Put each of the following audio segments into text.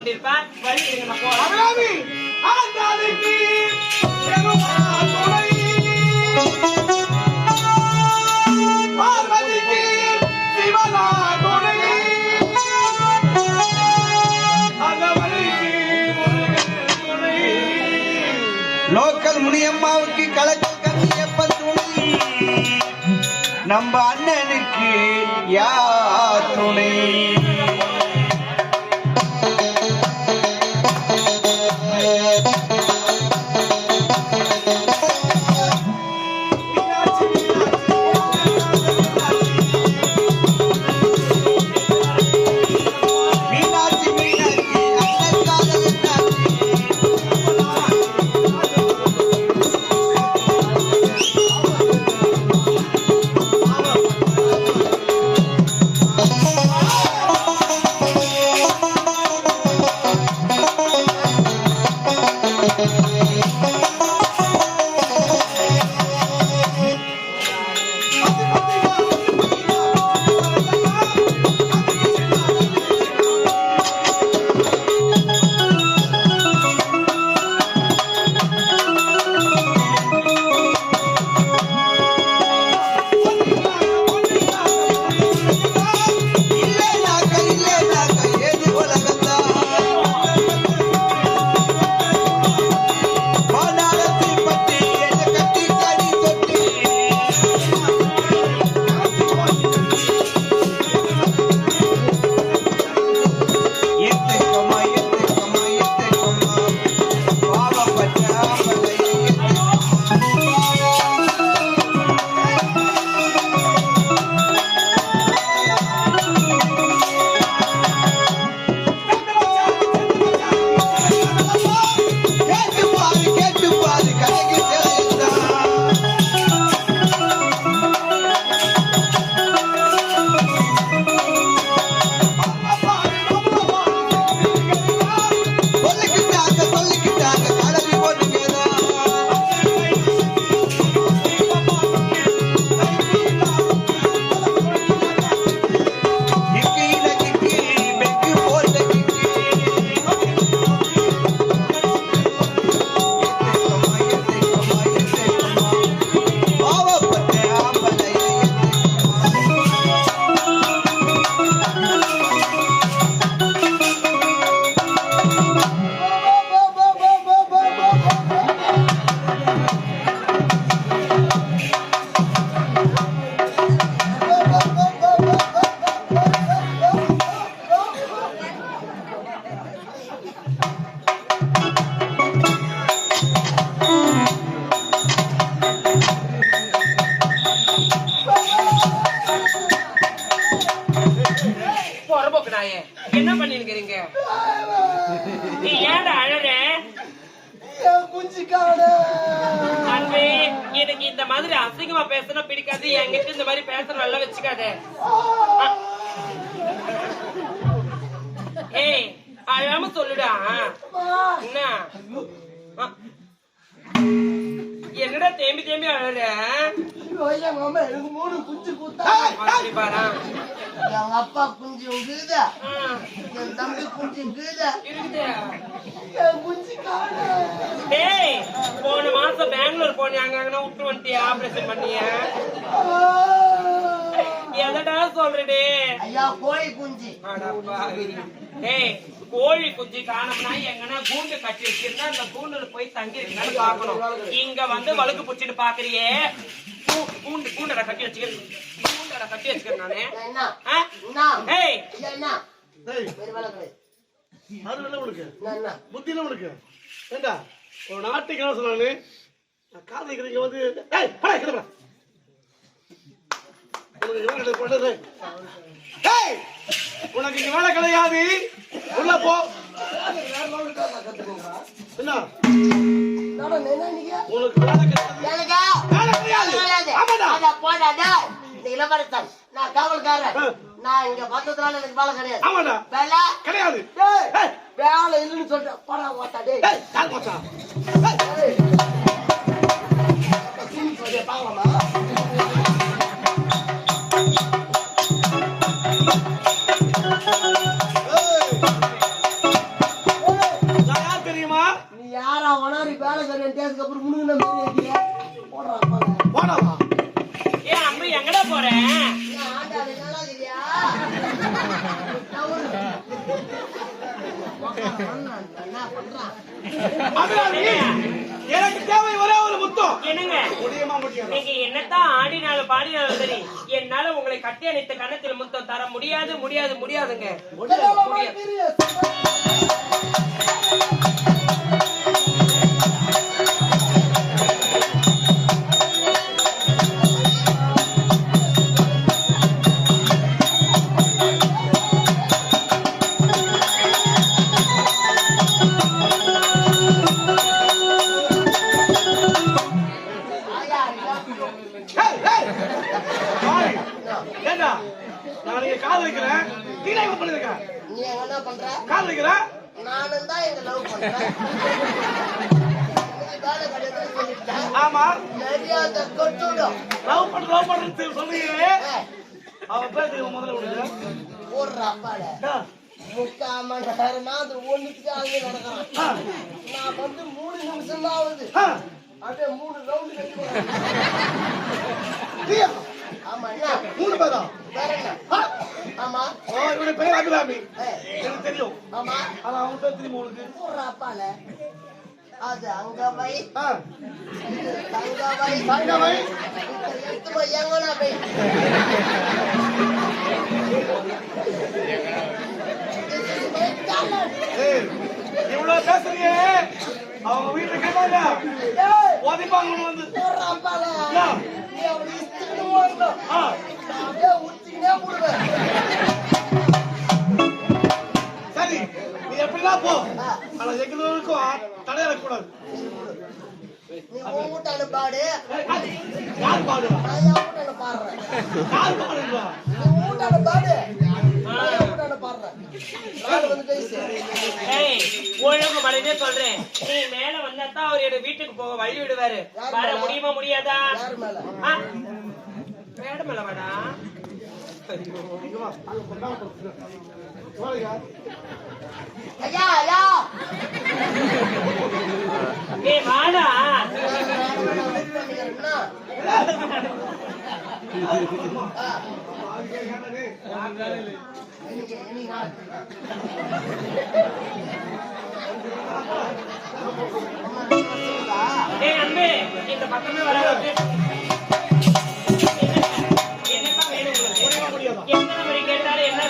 Local முனியம்மாவுக்கு கலக்கல் கண்ணியப்ப துணை, நம்ம அண்ணனுக்கு யார் துணை? என்ன பண்ணிருக்கீங்க? நீ ஏன்டா அழற? அன்பே, எனக்கு இந்த மாதிரி அசிங்கமா பேசணும் பிடிக்காது. என்கிட்ட இந்த மாதிரி பேசுற நல்லா வச்சுக்காத. ஏய், அழாம சொல்லுடா. என்ன என்னடா தேம்பி தேம்பி அழற? எனக்கு 3 குஞ்சு கூத்தா பாரா. எங்க அப்பா குஞ்சு இருக்குது, என் தம்பி குஞ்சு இருக்குது, என் குஞ்சு காணு. ஏய், போன மாசம் பெங்களூர் போனியாங்க, அங்கனா விட்டு வந்துட்டியா ஆபரேஷன் பண்ணிய? எதடா சொல்றே? ஐயா கோழி குஞ்சு. ஏய், கோழி குஞ்சு காணோம்னா எங்கன்னா கூண்டு கட்டி வச்சிருந்தா அந்த கூண்டுல போய் தங்கி இருக்கான்னு பாக்கணும். இங்க வந்து வழுக்கு புடிச்சிட்டு பாக்குறியே. கூண்டட கட்டி வச்சுக்கிறேன், கூண்டட கட்டி வச்சுக்கிறேன் நானு. ஏய் புத்தியில உனக்கு ஏண்டா ஒரு நாட்டுக்கு என்ன சொன்னானு காதலிக்கிறீங்க வந்து உனக்கு இங்க வேலை கிடையாது, உள்ள போ. என்ன உனக்கு வேலை கிடையாது? இளவரசன், நான் காவல்காரன். நான் இங்க பார்த்ததுனால எனக்கு வேலை கிடையாது. ஆமாடா, வேலை கிடையாது. வேலை இல்லைன்னு சொல்றேன். போடா ஓட்டா டேய். பாவமா யாரா வனாரி வேலை கட்டினதுக்கு அப்புறம் முழுங்கின மாதிரி போடுறா போடாவா ஏன் அம்மா எங்கடா போறேன் ஆண்டாடு நல்லா இல்லையா என்ன பண்றான் எனக்கு தேவை ஒரே ஒரு முத்தம். என்னங்க முடியுமா முடியாது? நீங்க என்னத்தான் ஆடினாலும் பாடினாலும் சரி என்னால உங்களை கட்டி அணைத்த கன்னத்தில் முத்தம் தர முடியாது முடியாது முடியாதுங்க. ஏண்டா நான் நீங்க காதல் வைக்கிறேன் நீ என்ன பண்ணிருக்க? நீ என்ன பண்ற? காதல் வைக்கிற நானும் தான் எங்க லவ் பண்றேன். வேலை கிடையாது சொல்லிட்டேன். ஆமா மரியாதை கொட்டுடும். லவ் பண்றது சொல்றீங்க. அவன் பேசுறது முதல்ல விடுங்க. போடுற அப்பால 3/4 மணி நேரமா அது ஒண்ணுக்காக நடக்கிறான். நான் வந்து 3 நிமிஷம் தான் ஆகுது. அப்படியே 3 ரவுண்ட் கட்டி ஆமா என்ன 3 பேரா? வேற என்ன? ஆமா இவனுடைய பெயர் அபிராமி. எனக்கு தெரியும். ஆமா ஆனா அவன் பேர் தெரியுமா உனக்கு? போடுற அப்பால அது அங்க வை தங்க தங்க வை வை எடுத்து போய் எங்கனா வை இவ்வளவு பேசுறியே அவங்க வீட்டுல கேட்டாங்க ஓதிப்பாங்க வந்து போடுற அப்பால நீ அப்படி இஸ்திக்கணும் ஓடணும். அப்படியே உச்சிக்கினே போடுவேன். சரி நீ எப்படிலாம் போ ஆனா எங்களுக்கும் தடையில கூடாது. நீ உன் வீட்டான பாடு யார் பாடுவா? நான் என் வீட்டான பாடுறேன். யார் பாடுவா? நீ உன் வீட்டான பாடு நான் என் வீட்டான பாடுறேன். நான் வந்து பேசு. ஏய் ஒழுங்கு மறைஞ்சே சொல்றேன் நீ மேல வந்தாதான் அவர் என்னோட வீட்டுக்கு போக வழி விடுவாரு. வர முடியுமா முடியாதா? யார் மேல? மேடம் மேல வாடா. ஐயா ஐயா ஏய் வாடா. ஏய் அன்பே இந்த பக்கமே வர என்னப்பா வேணும் உங்களுக்கு? என்ன மாதிரி கேட்டாலும் என்ன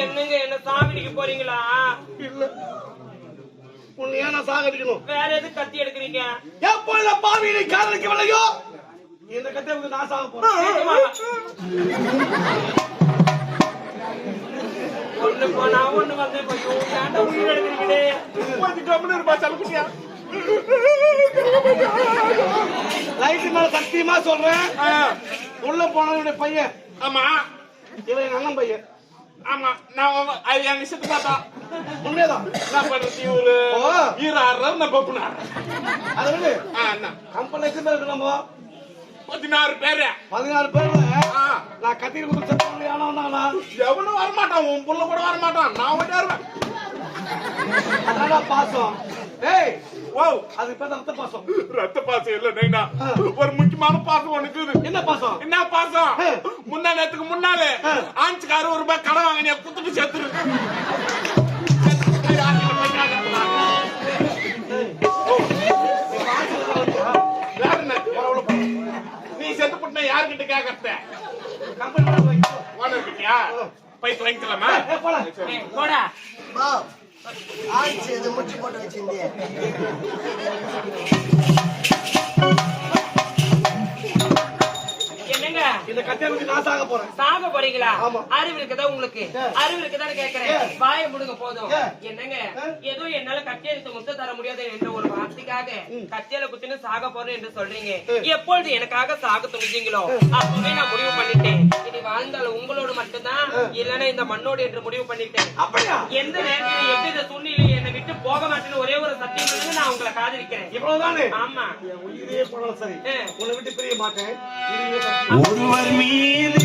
என்னங்க என்ன சாவடிக்க போறீங்களா? இல்ல உன்னை ஏன் நான் சாகடிக்கணும்? வேற எதுக்கு கத்தி எடுக்கிறீங்க? எப்பொழுது பாவியை காதலிக்கவில்லையோ இந்த கத்தை நான் சாக போறேன். ஒண்ணு போனா ஒண்ணு வந்து ஏன்டா உயிர் எடுக்கிறீங்களே? கொஞ்சம் கம்முன்னு இருப்பா சலுக்குட்டியா. லைட் மேல சத்தியமா சொல்றேன் உள்ள போனவனுடைய பையன். ஆமா இவன் எங்க அண்ணன் பையன். ஆமா நான் அது என் விஷயத்து பார்த்தா உண்மையதான். என்ன பண்றது இவரு ஈராடுறாரு நான் பப்புனாரு. அதை விடு. என்ன கம்பெனி எத்தனை பேர் இருக்கு? நம்ம 16 பேரு. 16 பேர்ல நான் கத்திரி கொடுத்து எவனும் வரமாட்டான். உன் புள்ள கூட வரமாட்டான். நான் விட்டாருவேன். அதான் பாசம். ஏய் ஓ அது பேர் ரத்த பாசம். ரத்த பாசம் இல்ல நைனா ஒரு முக்கியமான பாசம் உனக்கு. என்ன பாசம்? என்ன பாசம்? முந்தா நேரத்துக்கு முன்னாலே ஆஞ்சுக்காரு ₹1 கடன் வாங்கினிய குத்துட்டு சேர்த்துரு. நீ செத்து போட்ட யாருக்கிட்ட கேட்கறத? ஓனர் கிட்டியா போயிட்டு வாங்கிக்கலாமா? போடா. ஆச்சு இது முச்சு போட்டு வச்சிருந்தே. என்னங்க இந்த கத்தியை வச்சு நான் சாக போறேன். சாக போறீங்களா? ஆமா. அறிவு இருக்குதா உங்களுக்கு? அறிவு இருக்குதான்னு கேக்குறேன். வாயை முடுங்க போதும். என்னங்க ஏதோ என்னால கட்டியெழுத்து முத்த தர முடியாது என்ற ஒரு வார்த்தைக்காக கத்தியால குத்தின்னு சாக போறேன் என்று சொல்றீங்க. எப்பொழுது எனக்காக சாக துணிஞ்சீங்களோ அப்பவே நான் முடிவு பண்ணிட்டேன். இனி வாழ்ந்தாலும் உங்களோடு மட்டும்தான் இல்லைன்னா இந்த மண்ணோடு என்று முடிவு பண்ணிட்டேன். அப்படியா? எந்த நேரத்தில் எவ்வித சூழ்நிலையும் என்னை விட்டு போக மாட்டேன்னு ஒரே ஒரு சத்தியம் இருந்து நான் உங்களை காதலிக்கிறேன். இவ்வளவுதானே? ஆமா. உயிரே போனாலும் சரி உன்னை விட்டு பிரிய மாட்டேன். ஒருவர் மீது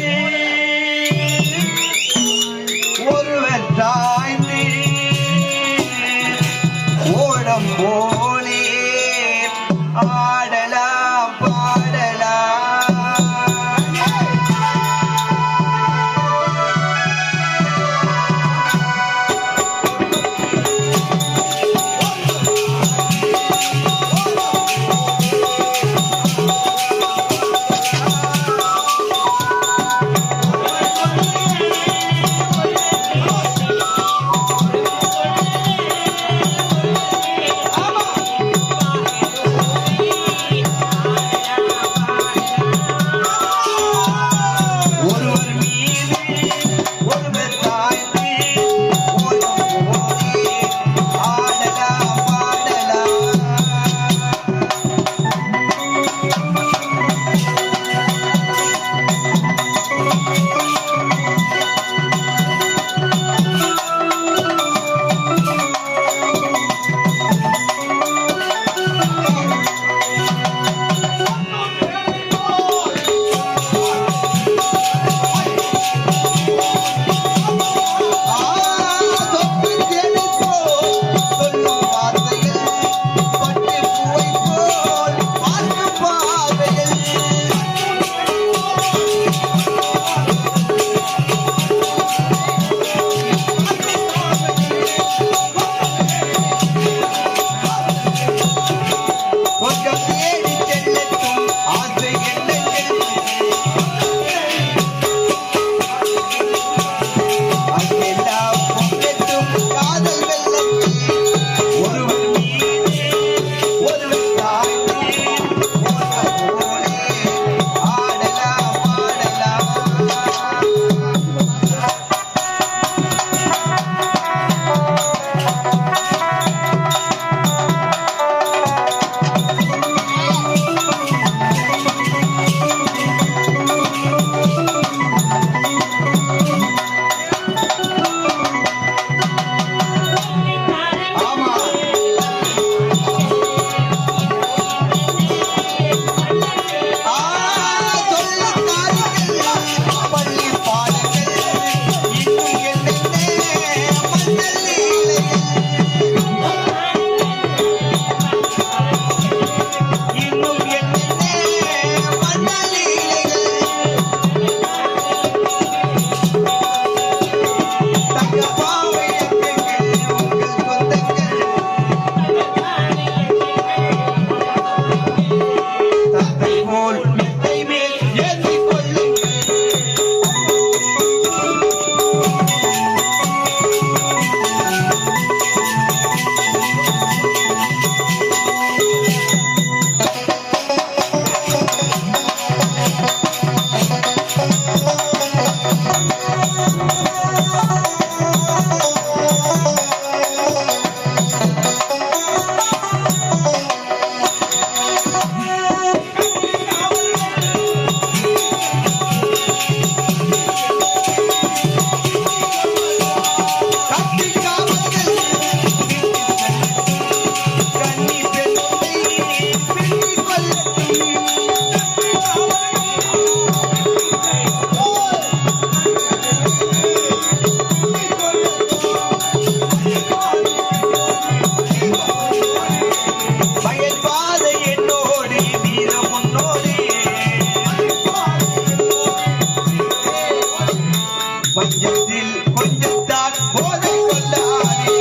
பஞ்சத்தில் கொஞ்சத்தான் போதை கொண்டாடி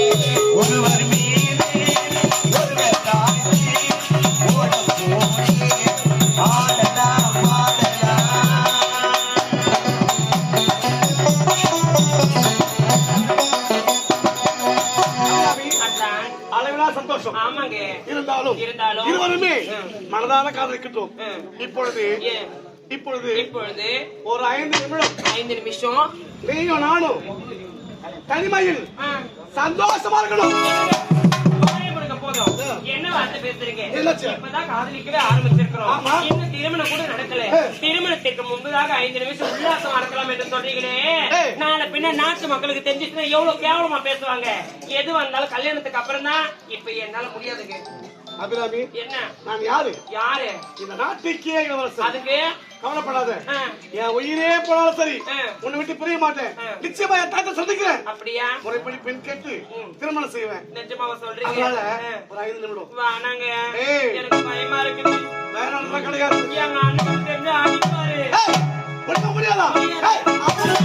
ஒருவர் மீது ஒருவர் தாண்டி ஓடம் போடி ஆடலாம் ஆடலாம். அதான். அளவிலா சந்தோஷம். ஆமாங்க. இருந்தாலும் இருந்தாலும் இருவருமே மனதான காதலிக்கட்டும். ம். இப்பொழுது ஏன்? இப்பொழுது இப்பொழுது ஒரு 5 நிமிடம் 5 நிமிஷம் நீயும் நானும் தனிமையில் ஆ, சந்தோஷமா இருக்கணும். வாயை முடுங்க போதும். என்ன வார்த்தை பேசுறீங்க? என்னாச்சு? இப்பதான் காதலிக்கவே ஆரம்பிச்சிருக்கிறோம். ஆமா. இன்னும் திருமணம் கூட நடக்கல. ஏய். திருமணத்திற்கு முன்பதாக 5 நிமிஷம் உல்லாசம் நடக்கலாம் என்று சொல்றீங்களே. ஏய். நாளை பின்ன நாட்டு மக்களுக்கு தெரிஞ்சிச்சுன்னா எவ்வளவு கேவலமா பேசுவாங்க. எது வந்தாலும் கல்யாணத்துக்கு அப்புறம் தான். இப்ப என்னால முடியாதுங்க. அபிராமி, என்ன? நான் யாரு? யாரு? இந்த நாட்டுக்கே இளவரசர். அதுக்கு கவலைப்படாத. ஆ, என் உயிரே போனாலும் சரி, ஆ. உன்னை விட்டு பிரிய மாட்டேன். ஆ. நிச்சயமா என் தாத்தை சந்திக்கிறேன். அப்படியா? முறைப்படி பெண் கேட்டு ம். திருமணம் செய்வேன். நிஜமாவா சொல்றீங்க? அதனால ஆ. ஒரு 5 நிமிடம் வேணாங்க. ஏய். எனக்கு பயமா இருக்குது. வேற ஒன்றும் கிடையாது. எங்க அண்ணன் தெரிஞ்சு அடிப்பாரு. ஏய், ஒண்ணும் முடியாதா? ஏய், அப்படி